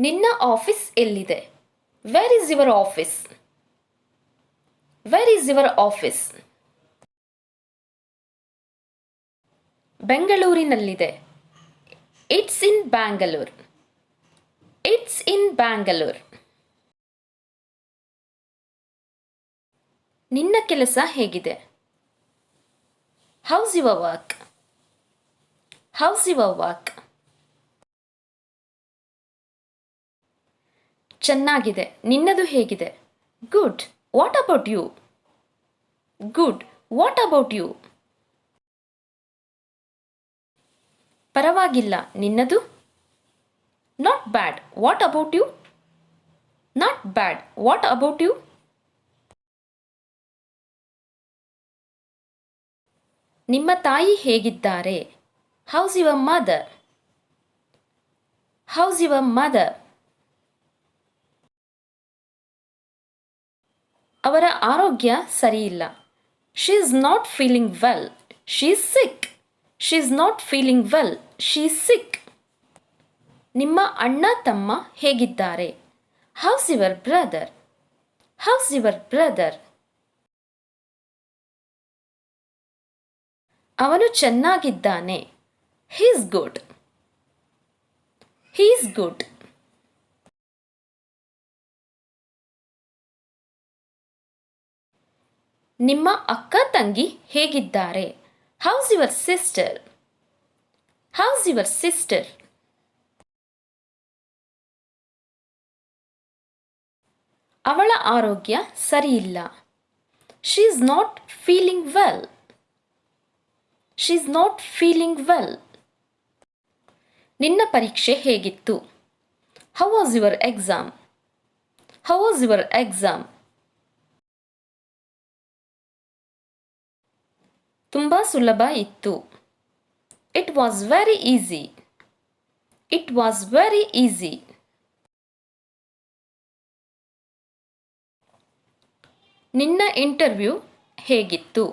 ನಿನ್ನ ಆಫೀಸ್ ಎಲ್ಲಿದೆ? Where is your office? Where is your office? ಬೆಂಗಳೂರಿನಲ್ಲಿದೆ. It's in Bangalore. It's in Bangalore. ನಿನ್ನ ಕೆಲಸ ಹೇಗಿದೆ? How's your work? How's your work? ಚೆನ್ನಾಗಿದೆ. ನಿನ್ನದು ಹೇಗಿದೆ? Good. What about you? Good. What about you? ಪರವಾಗಿಲ್ಲ. ನಿನ್ನದು? Not bad. What about you? Not bad. What about you? ನಿಮ್ಮ ತಾಯಿ ಹೇಗಿದ್ದಾರೆ? How's your mother? How's your mother? ಅವರ ಆರೋಗ್ಯ ಸರಿಯಿಲ್ಲ. She is not feeling well. She is sick. She is not feeling well. She is sick. ನಿಮ್ಮ ಅಣ್ಣ ತಮ್ಮ ಹೇಗಿದ್ದಾರೆ? How's your brother? How's your brother? ಅವನು ಚೆನ್ನಾಗಿದ್ದಾನೆ. He is good. He is good. ನಿಮ್ಮ ಅಕ್ಕ ತಂಗಿ ಹೇಗಿದ್ದಾರೆ? How's your sister? How's your sister? ಅವಳ ಆರೋಗ್ಯ ಸರಿಯಿಲ್ಲ. She is not feeling well. She is not feeling well. ನಿನ್ನ ಪರೀಕ್ಷೆ ಹೇಗಿತ್ತು? How was your exam? How was your exam? ತುಂಬ ಸುಲಭ ಇತ್ತು. It was very easy. It was very easy. ನಿನ್ನ ಇಂಟರ್ವ್ಯೂ ಹೇಗಿತ್ತು?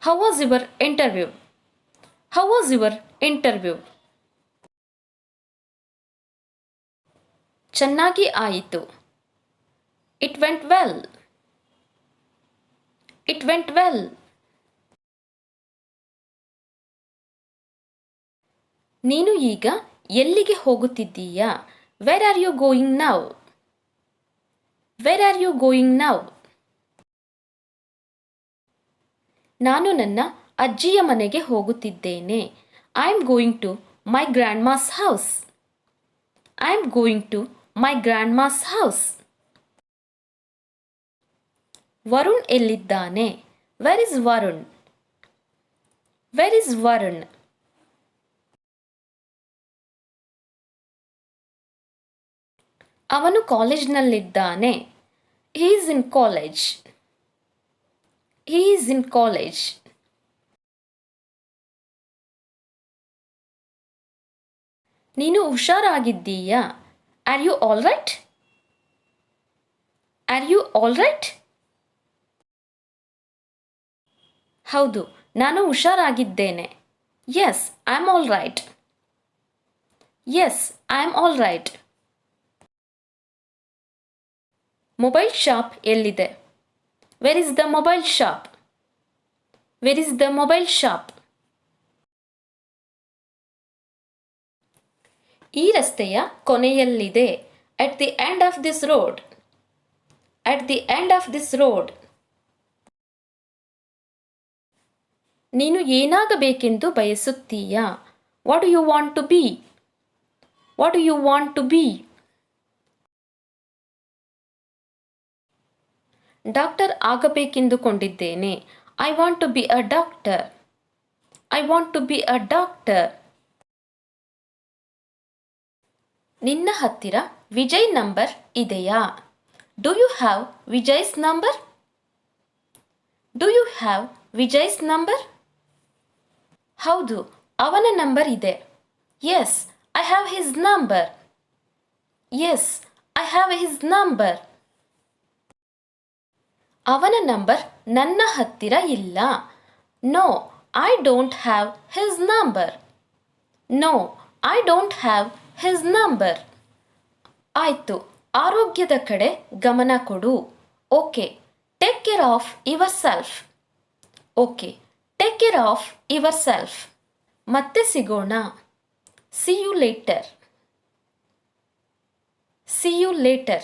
How was your interview? How was your interview? ಚೆನ್ನಾಗಿ ಆಯಿತು. It went well. It went well. ನೀನು ಈಗ ಎಲ್ಲಿಗೆ ಹೋಗುತ್ತಿದ್ದೀಯಾ? Where are you going now? Where are you going now? ನಾನು ನನ್ನ ಅಜ್ಜಿಯ ಮನೆಗೆ ಹೋಗುತ್ತಿದ್ದೇನೆ. I am going to my grandma's house. I am going to my grandma's house. Varun ಎಲ್ಲಿದ್ದಾನೆ? Where is Varun? Where is Varun? ಅವನು ಕಾಲೇಜ್ನಲ್ಲಿದ್ದಾನೆ. He is in college. He is in college. ನೀನು ಹುಷಾರಾಗಿದ್ದೀಯಾ? Are you all right? Are you all right? ಹೌದು, ನಾನು ಹುಷಾರಾಗಿದ್ದೇನೆ. Yes, I am all right. Yes, I am all right. Mobile shop ಎಲ್ಲಿದೆ? Where is the mobile shop? Where is the mobile shop? ಈ ರಸ್ತೆಯ ಕೊನೆಯಲ್ಲಿದೆ. At the end of this road. At the end of this road. ನೀನು ಏನಾಗಬೇಕೆಂದು ಬಯಸುತ್ತೀಯಾ? What do you want to be? What do you want to be? Doctor ಆಗಬೇಕೆಂದುಕೊಂಡಿದ್ದೇನೆ. I want to be a doctor. I want to be a doctor. ನಿನ್ನ ಹತ್ತಿರ Vijay number ಇದೆಯಾ? Do you have Vijay's number? Do you have Vijay's number? ಹೌದು, ಅವನ number ಇದೆ. Yes, I have his number. Yes, I have his number. ಅವನ number ನನ್ನ ಹತ್ತಿರ ಇಲ್ಲ. No, I don't have his number. No, I don't have his number. ಆಯಿತು, ಆರೋಗ್ಯದ ಕಡೆ ಗಮನ ಕೊಡು. Okay, take care of your self. Okay, take care of yourself. ಮತ್ತೆ ಸಿಗೋಣ. See you later. See you litre.